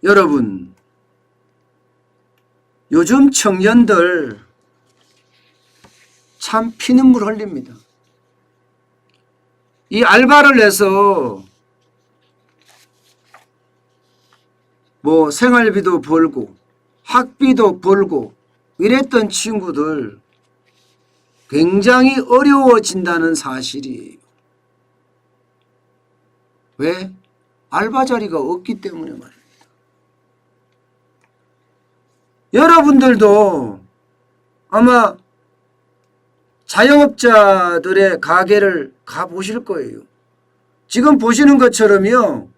여러분, 요즘 청년들 참 피눈물 흘립니다. 이 알바를 해서 뭐 생활비도 벌고 학비도 벌고 이랬던 친구들 굉장히 어려워진다는 사실이에요. 왜? 알바 자리가 없기 때문에 말입니다. 여러분들도 아마 자영업자들의 가게를 가보실 거예요. 지금 보시는 것처럼요.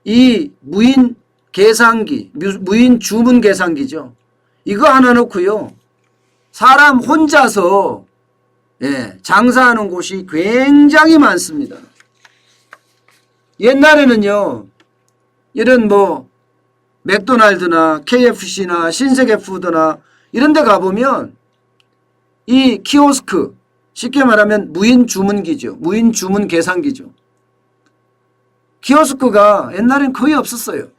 이 무인 계산기, 무인 주문 계산기죠. 이거 하나 놓고요. 사람 혼자서 장사하는 곳이 굉장히 많습니다. 옛날에는요. 이런 뭐 맥도날드나 KFC나 신세계푸드나 이런 데 가보면 이 키오스크, 쉽게 말하면 무인 주문기죠. 무인 주문 계산기죠. 키오스크가 옛날엔 거의 없었어요.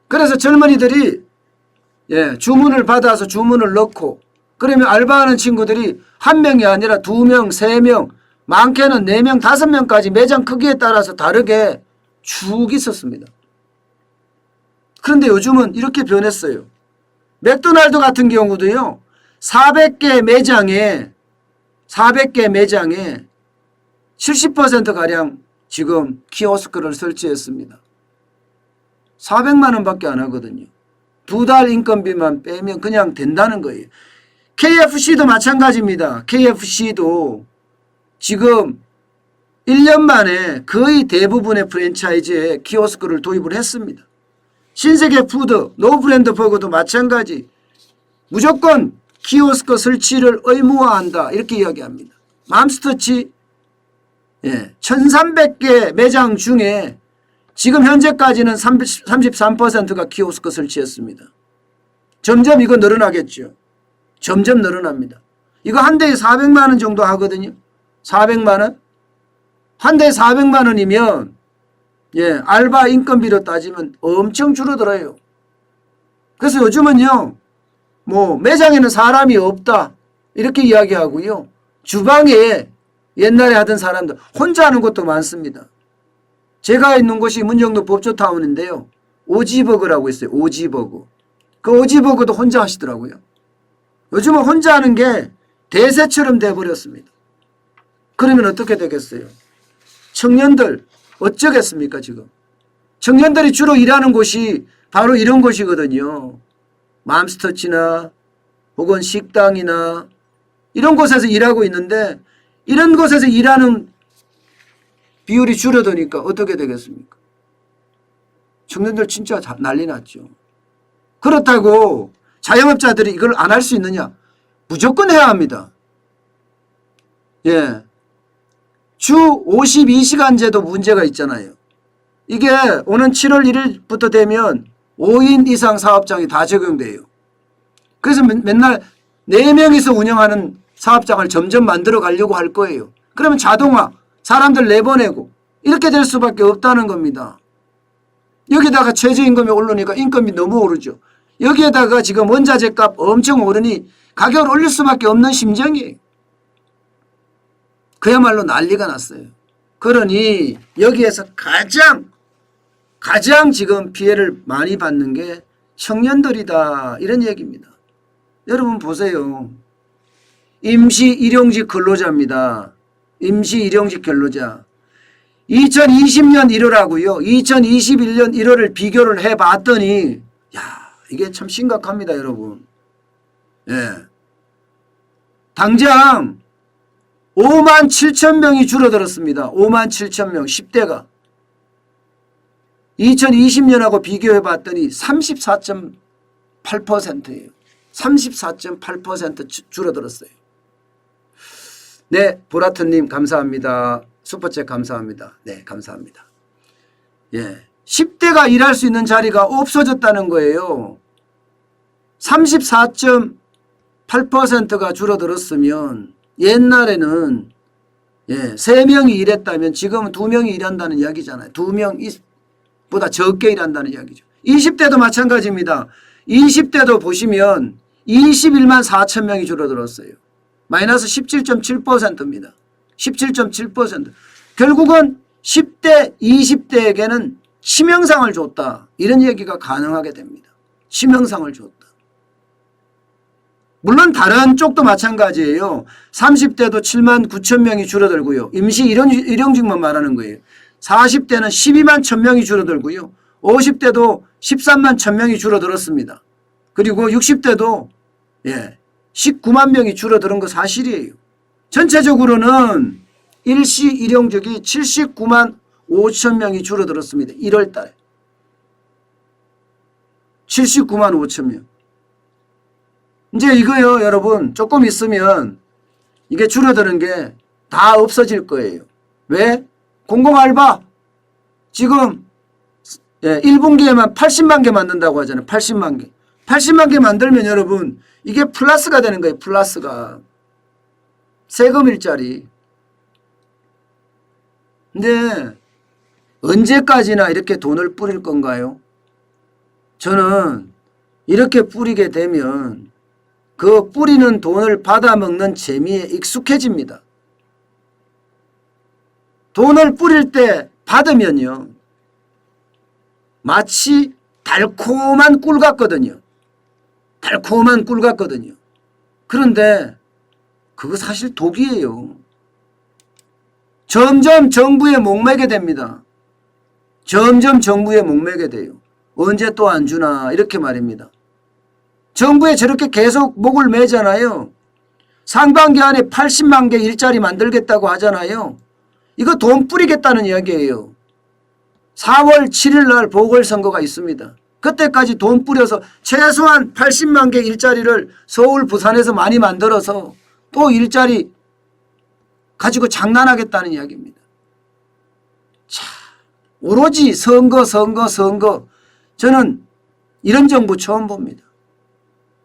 그래서 젊은이들이 주문을 받아서 주문을 넣고 그러면 알바하는 친구들이 한 명이 아니라 2명, 3명, 많게는 4명, 5명까지 매장 크기에 따라서 다르게 쭉 있었습니다. 그런데 요즘은 이렇게 변했어요. 맥도날드 같은 경우도요. 400개 매장에 70%가량 지금 키오스크를 설치했습니다. 400만 원밖에 안 하거든요. 2달 인건비만 빼면 그냥 된다는 거예요. KFC도 마찬가지입니다. KFC도 지금 1년 만에 거의 대부분의 프랜차이즈에 키오스크를 도입을 했습니다. 신세계푸드, 노브랜드 버거도 마찬가지. 무조건 키오스크 설치를 의무화한다 이렇게 이야기합니다. 맘스터치 1300개 매장 중에 지금 현재까지는 33%가 키오스크 설치했습니다. 점점 이거 늘어나겠죠. 점점 늘어납니다. 이거 한 대에 400만 원 정도 하거든요. 400만 원? 한 대에 400만 원이면 알바 인건비로 따지면 엄청 줄어들어요. 그래서 요즘은요. 뭐 매장에는 사람이 없다 이렇게 이야기하고요. 주방에 옛날에 하던 사람들 혼자 하는 것도 많습니다. 제가 있는 곳이 문정도 법조타운인데요. 오지버거라고 있어요. 오지버거. 그 오지버거도 혼자 하시더라고요. 요즘은 혼자 하는 게 대세처럼 돼버렸습니다. 그러면 어떻게 되겠어요? 청년들 어쩌겠습니까 지금? 청년들이 주로 일하는 곳이 바로 이런 곳이거든요. 맘스터치나 혹은 식당이나 이런 곳에서 일하고 있는데 이런 곳에서 일하는 비율이 줄어드니까 어떻게 되겠습니까? 청년들 진짜 난리 났죠. 그렇다고 자영업자들이 이걸 안 할 수 있느냐? 무조건 해야 합니다. 주 52시간제도 문제가 있잖아요. 이게 오는 7월 1일부터 되면 5인 이상 사업장이 다 적용돼요. 그래서 맨날 4명이서 운영하는 사업장을 점점 만들어 가려고 할 거예요. 그러면 자동화, 사람들 내보내고 이렇게 될 수밖에 없다는 겁니다. 여기다가 최저임금이 오르니까 인건비 너무 오르죠. 여기에다가 지금 원자재 값 엄청 오르니 가격을 올릴 수밖에 없는 심정이에요. 그야말로 난리가 났어요. 그러니 여기에서 가장 지금 피해를 많이 받는 게 청년들이다 이런 얘기입니다. 여러분 보세요. 임시 일용직 근로자입니다. 임시 일용직 근로자. 2020년 1월하고요. 2021년 1월을 비교를 해봤더니 이게 참 심각합니다. 여러분. 당장 5만 7천 명이 줄어들었습니다. 5만 7천 명 10대가. 2020년하고 비교해 봤더니 34.8%예요. 34.8% 줄어들었어요. 네, 보라트님 감사합니다. 슈퍼챗 감사합니다. 네, 감사합니다. 10대가 일할 수 있는 자리가 없어졌다는 거예요. 34.8%가 줄어들었으면 옛날에는 3명이 일했다면 지금은 2명이 일한다는 이야기잖아요. 보다 적게 일한다는 이야기죠. 20대도 마찬가지입니다. 20대도 보시면 21만 4천 명이 줄어들었어요. 마이너스 17.7%입니다. 17.7%. 결국은 10대, 20대에게는 치명상을 줬다. 이런 얘기가 가능하게 됩니다. 치명상을 줬다. 물론 다른 쪽도 마찬가지예요. 30대도 7만 9천 명이 줄어들고요. 임시 일용직만 말하는 거예요. 40대는 12만 1천 명이 줄어들고요. 50대도 13만 1천 명이 줄어들었습니다. 그리고 60대도 19만 명이 줄어드는 거 사실이에요. 전체적으로는 일시 일용직이 79만 5천 명이 줄어들었습니다. 1월 달에. 79만 5천 명. 이제 이거요, 여러분. 조금 있으면 이게 줄어드는 게 다 없어질 거예요. 왜? 공공알바. 지금 1분기에만 80만 개 만든다고 하잖아요. 80만 개. 80만 개 만들면 여러분 이게 플러스가 되는 거예요. 플러스가. 세금 일자리. 근데 언제까지나 이렇게 돈을 뿌릴 건가요? 저는 이렇게 뿌리게 되면 그 뿌리는 돈을 받아먹는 재미에 익숙해집니다. 돈을 뿌릴 때 받으면요. 마치 달콤한 꿀 같거든요. 달콤한 꿀 같거든요. 그런데 그거 사실 독이에요. 점점 정부에 목매게 됩니다. 점점 정부에 목매게 돼요. 언제 또 안 주나 이렇게 말입니다. 정부에 저렇게 계속 목을 매잖아요. 상반기 안에 80만 개 일자리 만들겠다고 하잖아요. 이거 돈 뿌리겠다는 이야기예요. 4월 7일 날 보궐선거가 있습니다. 그때까지 돈 뿌려서 최소한 80만 개 일자리를 서울, 부산에서 많이 만들어서 또 일자리 가지고 장난하겠다는 이야기입니다. 자, 오로지 선거. 저는 이런 정부 처음 봅니다.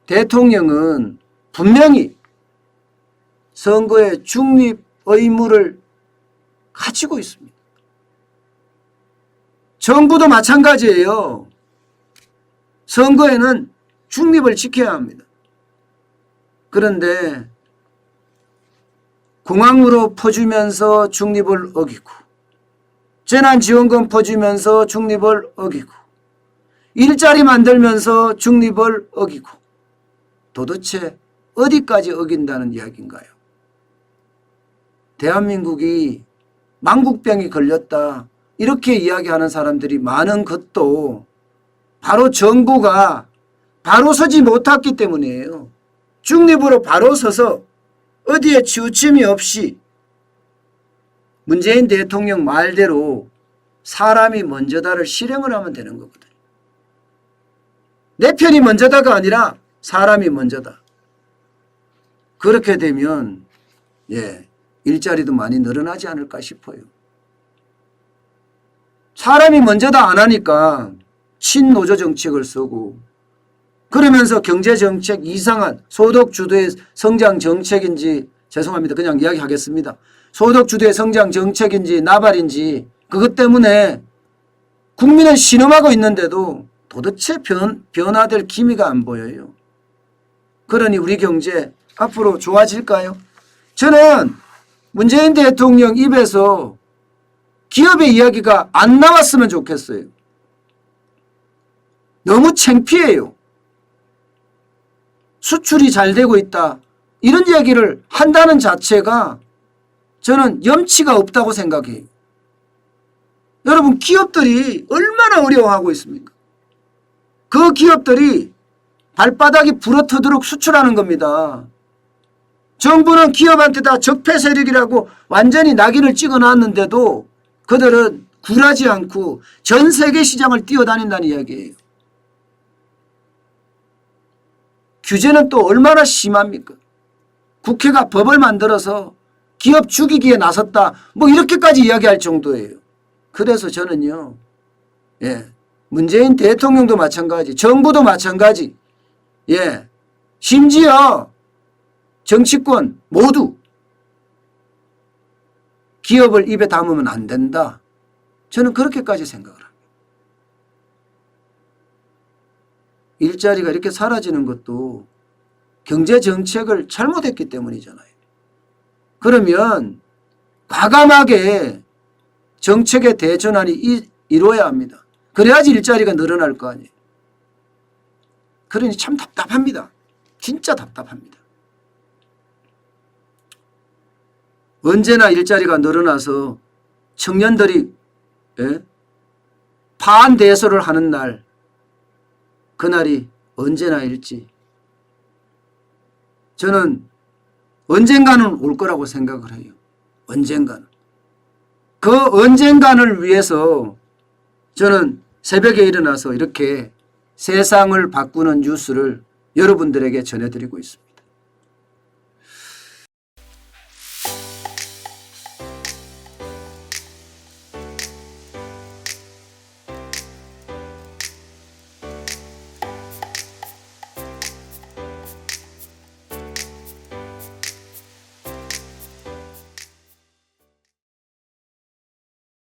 대통령은 분명히 선거의 중립 의무를 가지고 있습니다. 정부도 마찬가지예요. 선거에는 중립을 지켜야 합니다. 그런데 공항으로 퍼주면서 중립을 어기고 재난지원금 퍼주면서 중립을 어기고 일자리 만들면서 중립을 어기고 도대체 어디까지 어긴다는 이야기인가요? 대한민국이 망국병이 걸렸다 이렇게 이야기하는 사람들이 많은 것도 바로 정부가 바로 서지 못했기 때문이에요. 중립으로 바로 서서 어디에 치우침이 없이 문재인 대통령 말대로 사람이 먼저다를 실행을 하면 되는 거거든요. 내 편이 먼저다가 아니라 사람이 먼저다. 그렇게 되면 일자리도 많이 늘어나지 않을까 싶어요. 사람이 먼저다 안 하니까 친노조 정책을 쓰고 그러면서 경제정책 이상한 소득주도의 성장 정책인지 죄송합니다. 그냥 이야기하겠습니다. 소득주도의 성장 정책인지 나발인지 그것 때문에 국민은 신음하고 있는데도 도대체 변화될 기미가 안 보여요. 그러니 우리 경제 앞으로 좋아질까요? 저는 문재인 대통령 입에서 기업의 이야기가 안 나왔으면 좋겠어요. 너무 창피해요. 수출이 잘 되고 있다. 이런 이야기를 한다는 자체가 저는 염치가 없다고 생각해요. 여러분 기업들이 얼마나 어려워하고 있습니까? 그 기업들이 발바닥이 부러뜨도록 수출하는 겁니다. 정부는 기업한테 다 적폐 세력이라고 완전히 낙인을 찍어놨는데도 그들은 굴하지 않고 전 세계 시장을 뛰어다닌다는 이야기예요. 규제는 또 얼마나 심합니까? 국회가 법을 만들어서 기업 죽이기에 나섰다. 뭐 이렇게까지 이야기할 정도예요. 그래서 저는요. 문재인 대통령도 마찬가지. 정부도 마찬가지. 심지어 정치권 모두 기업을 입에 담으면 안 된다. 저는 그렇게까지 생각을 합니다. 일자리가 이렇게 사라지는 것도 경제 정책을 잘못했기 때문이잖아요. 그러면 과감하게 정책의 대전환이 이루어야 합니다. 그래야지 일자리가 늘어날 거 아니에요. 그러니 참 답답합니다. 진짜 답답합니다. 언제나 일자리가 늘어나서 청년들이 반대소를 하는 날, 그날이 언제나일지 저는 언젠가는 올 거라고 생각을 해요. 언젠가는. 그 언젠가를 위해서 저는 새벽에 일어나서 이렇게 세상을 바꾸는 뉴스를 여러분들에게 전해드리고 있습니다.